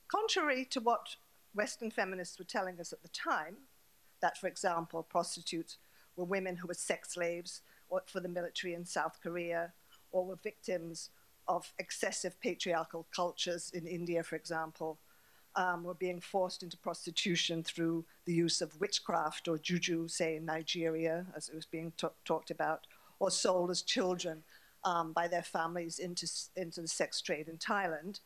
Contrary to what Western feminists were telling us at the time, that, for example, prostitutes were women who were sex slaves or for the military in South Korea, or were victims of excessive patriarchal cultures in India, for example, were being forced into prostitution through the use of witchcraft or juju, say in Nigeria, as it was being talked about, or sold as children by their families into the sex trade in Thailand,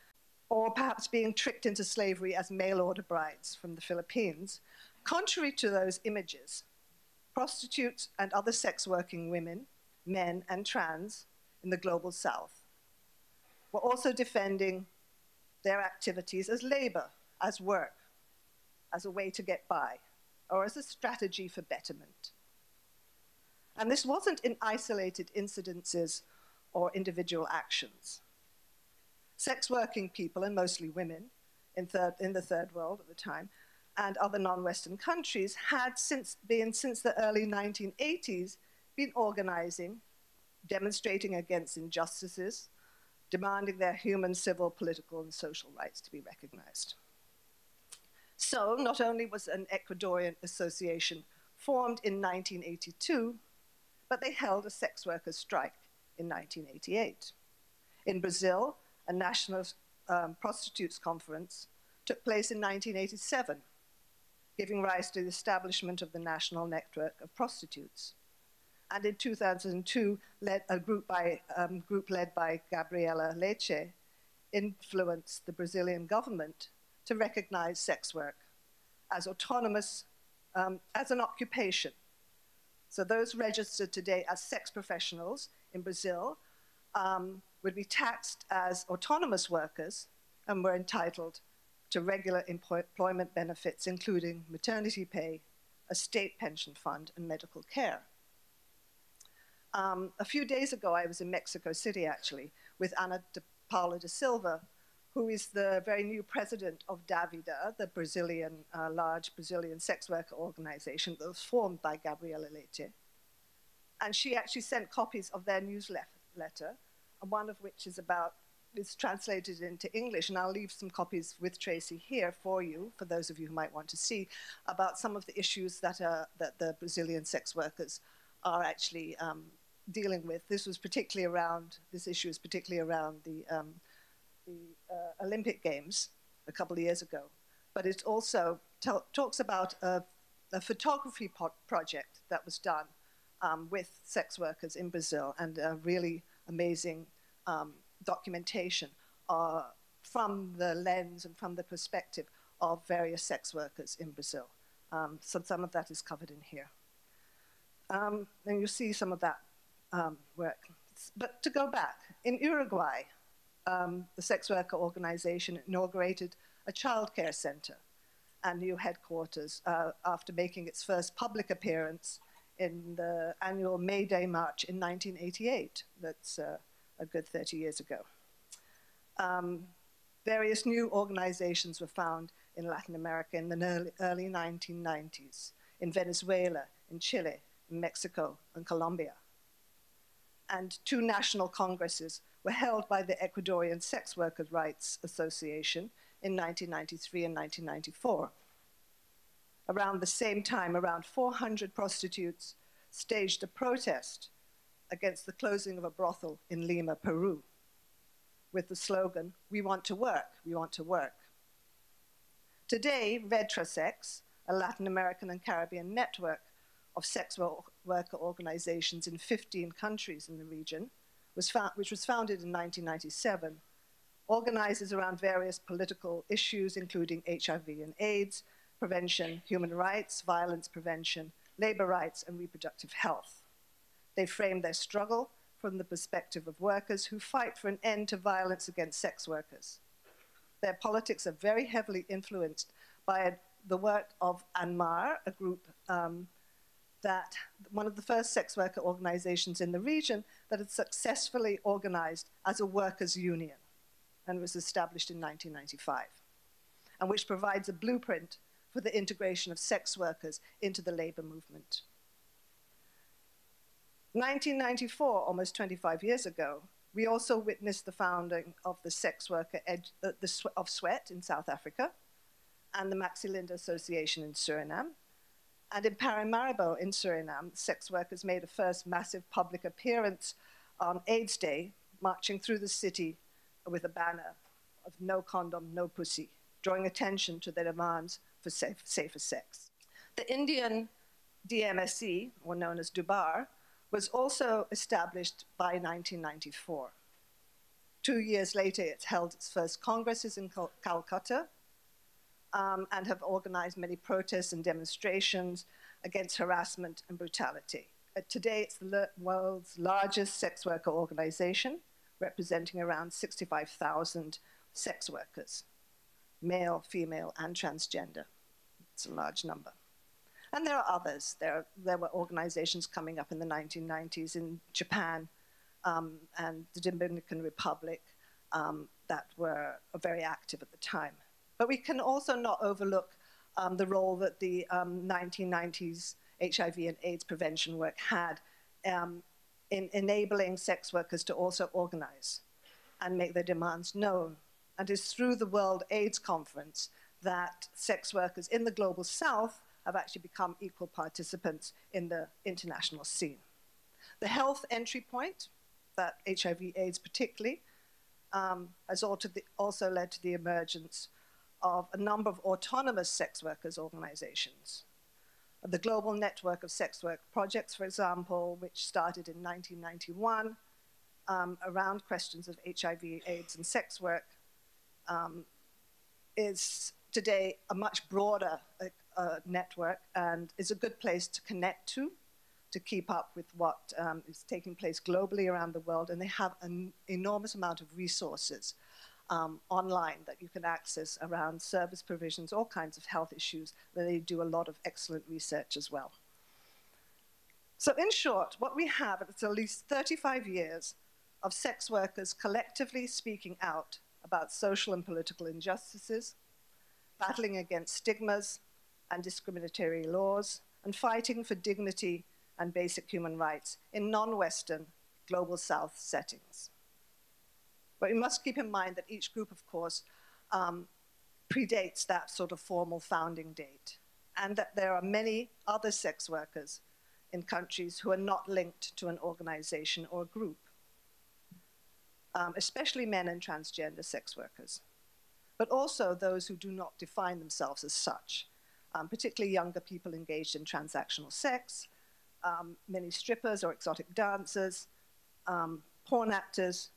or perhaps being tricked into slavery as mail-order brides from the Philippines. Contrary to those images, prostitutes and other sex-working women, men, and trans in the global South were also defending their activities as labor, as work, as a way to get by, or as a strategy for betterment. And this wasn't in isolated incidences or individual actions. Sex-working people, and mostly women in the third world at the time, and other non-Western countries had since the early 1980s been organizing, demonstrating against injustices, demanding their human, civil, political, and social rights to be recognized. So not only was an Ecuadorian association formed in 1982, but they held a sex workers' strike in 1988. In Brazil, a national prostitutes conference took place in 1987, giving rise to the establishment of the National Network of Prostitutes. And in 2002, a group led by Gabriela Leite influenced the Brazilian government to recognize sex work as autonomous, as an occupation. So those registered today as sex professionals in Brazil would be taxed as autonomous workers and were entitled to regular employment benefits, including maternity pay, a state pension fund, and medical care. A few days ago, I was in Mexico City, actually, with Ana Paula da Silva, who is the very new president of Davida, the large Brazilian sex worker organization that was formed by Gabriela Leite. And she actually sent copies of their newsletter, one of which is translated into English, and I'll leave some copies with Tracy here for you, for those of you who might want to see, about some of the issues that the Brazilian sex workers are actually dealing with. This issue is particularly around the Olympic Games a couple of years ago, but it also talks about a photography project that was done with sex workers in Brazil, and a really amazing documentation from the lens and from the perspective of various sex workers in Brazil. So some of that is covered in here. And you'll see some of that work. But to go back, in Uruguay, the sex worker organization inaugurated a childcare center and new headquarters after making its first public appearance in the annual May Day March in 1988. That's a good 30 years ago. Various new organizations were found in Latin America in the early 1990s, in Venezuela, in Chile, in Mexico, and Colombia. And 2 national congresses were held by the Ecuadorian Sex Workers' Rights Association in 1993 and 1994. Around the same time, around 400 prostitutes staged a protest against the closing of a brothel in Lima, Peru, with the slogan, "We want to work, we want to work." Today, Retrasex, a Latin American and Caribbean network of sex worker organizations in 15 countries in the region, which was founded in 1997, organizes around various political issues, including HIV and AIDS, prevention, human rights, violence prevention, labor rights, and reproductive health. They frame their struggle from the perspective of workers who fight for an end to violence against sex workers. Their politics are very heavily influenced by the work of ANMAR, a group that one of the first sex worker organizations in the region that had successfully organized as a workers' union and was established in 1995, and which provides a blueprint for the integration of sex workers into the labor movement. 1994, almost 25 years ago, we also witnessed the founding of the Sex Worker of Sweat in South Africa and the Maxi Linda Association in Suriname. And in Paramaribo in Suriname, sex workers made a first massive public appearance on AIDS Day, marching through the city with a banner of no condom, no pussy, drawing attention to their demands for safer sex. The Indian DMSE, or known as Dubar, was also established by 1994. 2 years later, it held its first congresses in Calcutta and have organized many protests and demonstrations against harassment and brutality. Today, it's the world's largest sex worker organization, representing around 65,000 sex workers, male, female, and transgender. It's a large number. And there are others. There were organizations coming up in the 1990s in Japan and the Dominican Republic that were very active at the time. But we can also not overlook the role that the 1990s HIV and AIDS prevention work had in enabling sex workers to also organize and make their demands known. And it's through the World AIDS Conference that sex workers in the Global South have actually become equal participants in the international scene. The health entry point, that HIV/AIDS particularly, has also led to the emergence of a number of autonomous sex workers organizations. The Global Network of Sex Work Projects, for example, which started in 1991 around questions of HIV, AIDS, and sex work, is today a much broader network and is a good place to connect to keep up with what is taking place globally around the world. And they have an enormous amount of resources online that you can access around service provisions, all kinds of health issues. They do a lot of excellent research as well. So in short, what we have is at least 35 years of sex workers collectively speaking out about social and political injustices, battling against stigmas and discriminatory laws, and fighting for dignity and basic human rights in non-Western Global South settings. But we must keep in mind that each group, of course, predates that sort of formal founding date, and that there are many other sex workers in countries who are not linked to an organization or group, especially men and transgender sex workers, but also those who do not define themselves as such, particularly younger people engaged in transactional sex, many strippers or exotic dancers, porn actors,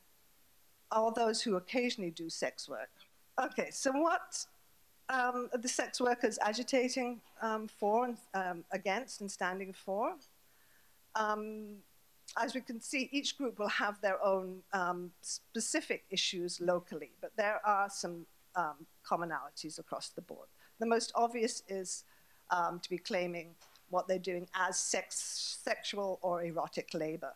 all those who occasionally do sex work. Okay, so what are the sex workers agitating for, and against, and standing for? As we can see, each group will have their own specific issues locally, but there are some commonalities across the board. The most obvious is to be claiming what they're doing as sexual or erotic labor.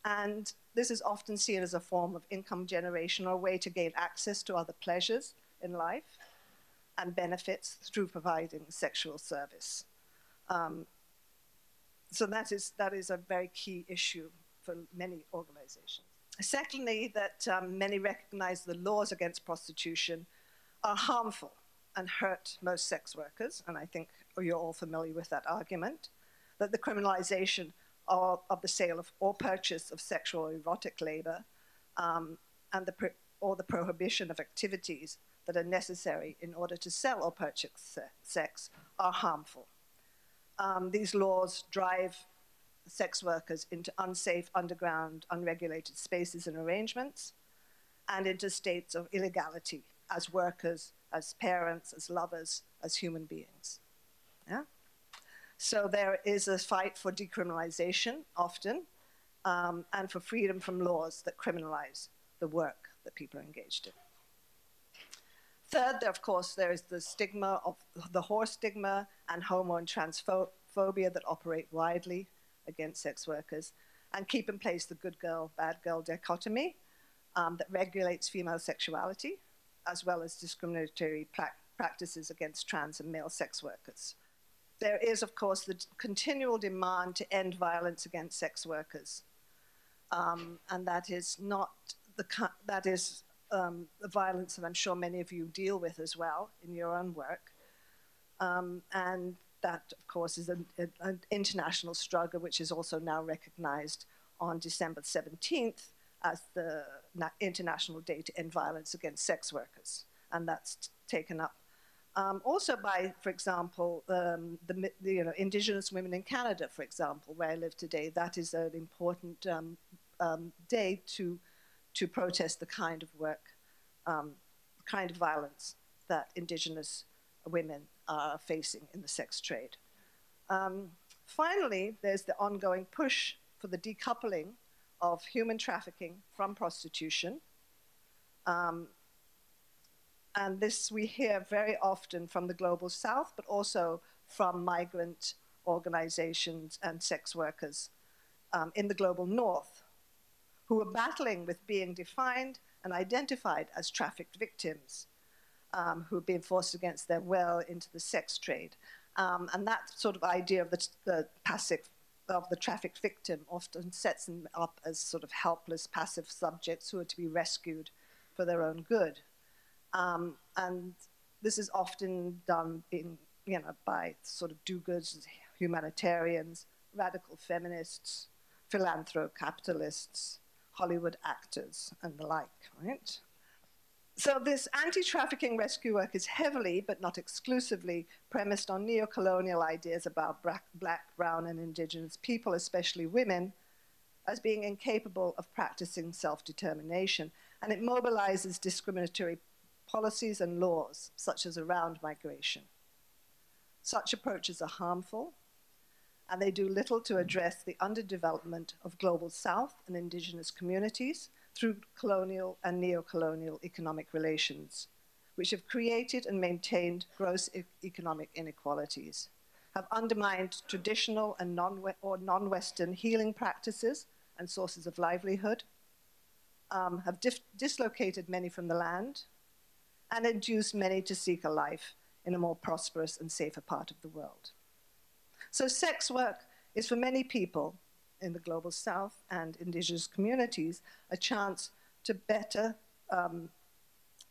And this is often seen as a form of income generation or a way to gain access to other pleasures in life and benefits through providing sexual service. So that is a very key issue for many organizations. Secondly, that many recognize the laws against prostitution are harmful and hurt most sex workers, and I think you're all familiar with that argument, that the criminalization of the sale of or purchase of sexual or erotic labor and the prohibition of activities that are necessary in order to sell or purchase sex are harmful. These laws drive sex workers into unsafe, underground, unregulated spaces and arrangements, and into states of illegality as workers, as parents, as lovers, as human beings. Yeah? So there is a fight for decriminalization often, and for freedom from laws that criminalize the work that people are engaged in. Third, of course, there is the stigma of the whore stigma and homo and transphobia that operate widely against sex workers and keep in place the good girl, bad girl dichotomy that regulates female sexuality, as well as discriminatory practices against trans and male sex workers. there is, of course, the continual demand to end violence against sex workers. And that is not the violence that I'm sure many of you deal with as well in your own work. And that, of course, is an international struggle, which is also now recognized on December 17th as the International Day to End Violence Against Sex Workers. And that's taken up also by, for example, Indigenous women in Canada, for example, where I live today. That is an important day to protest the kind of work, kind of violence that Indigenous women are facing in the sex trade. Finally, there's the ongoing push for the decoupling of human trafficking from prostitution. And this we hear very often from the Global South, but also from migrant organizations and sex workers in the Global North, who are battling with being defined and identified as trafficked victims, who have been forced against their will into the sex trade. And that sort of idea of the trafficked victim often sets them up as sort of helpless, passive subjects who are to be rescued for their own good. And this is often done by sort of do-gooders, humanitarians, radical feminists, philanthrocapitalists, Hollywood actors, and the like, right? So this anti-trafficking rescue work is heavily, but not exclusively, premised on neo-colonial ideas about black, brown, and indigenous people, especially women, as being incapable of practicing self-determination. And it mobilizes discriminatory policies and laws, such as around migration. Such approaches are harmful, and they do little to address the underdevelopment of Global South and indigenous communities through colonial and neo-colonial economic relations, which have created and maintained gross economic inequalities, have undermined traditional and non-Western healing practices and sources of livelihood, have dislocated many from the land, and induced many to seek a life in a more prosperous and safer part of the world. So sex work is for many people in the Global South and indigenous communities a chance to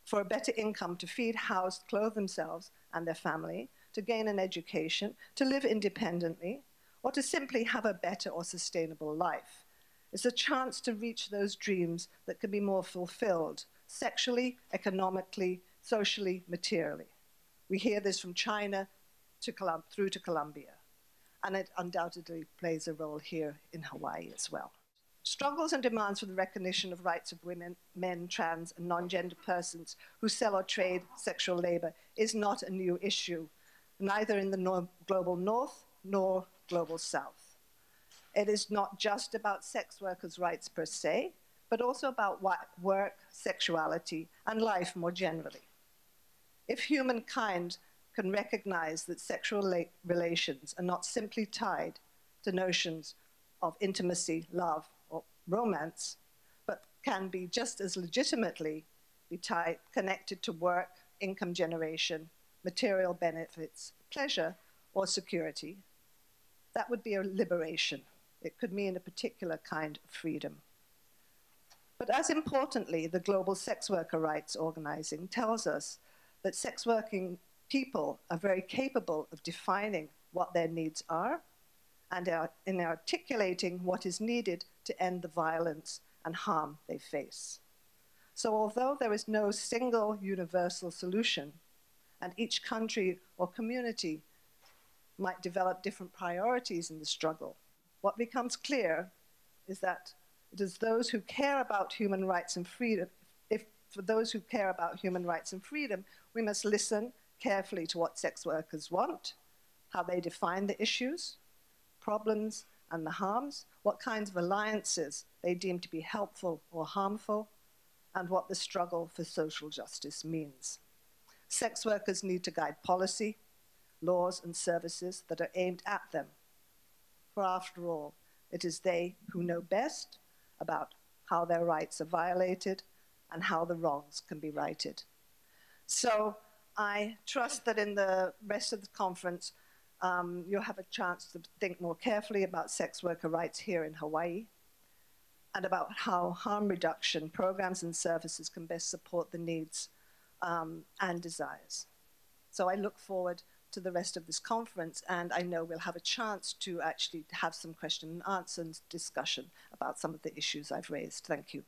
for a better income, to feed, house, clothe themselves and their family, to gain an education, to live independently, or to simply have a better or sustainable life. It's a chance to reach those dreams that can be more fulfilled sexually, economically, socially, materially. We hear this from China through to Colombia, and it undoubtedly plays a role here in Hawaii as well. Struggles and demands for the recognition of rights of women, men, trans, and non-gender persons who sell or trade sexual labor is not a new issue, neither in the Global North nor Global South. It is not just about sex workers' rights per se, but also about work, sexuality, and life more generally. If humankind can recognize that sexual relations are not simply tied to notions of intimacy, love, or romance, but can be just as legitimately connected to work, income generation, material benefits, pleasure, or security, that would be a liberation. It could mean a particular kind of freedom. But as importantly, the Global Sex Worker Rights Organizing tells us that sex working people are very capable of defining what their needs are and in articulating what is needed to end the violence and harm they face. So although there is no single universal solution, and each country or community might develop different priorities in the struggle, what becomes clear is that it is those who care about human rights and freedom. For those who care about human rights and freedom, we must listen carefully to what sex workers want, how they define the issues, problems, and the harms, what kinds of alliances they deem to be helpful or harmful, and what the struggle for social justice means. Sex workers need to guide policy, laws, and services that are aimed at them. For after all, it is they who know best about how their rights are violated and how the wrongs can be righted. So I trust that in the rest of the conference, You'll have a chance to think more carefully about sex worker rights here in Hawaii and about how harm reduction programs and services can best support the needs and desires. So I look forward to the rest of this conference, and I know we'll have a chance to actually have some question and answer and discussion about some of the issues I've raised. Thank you.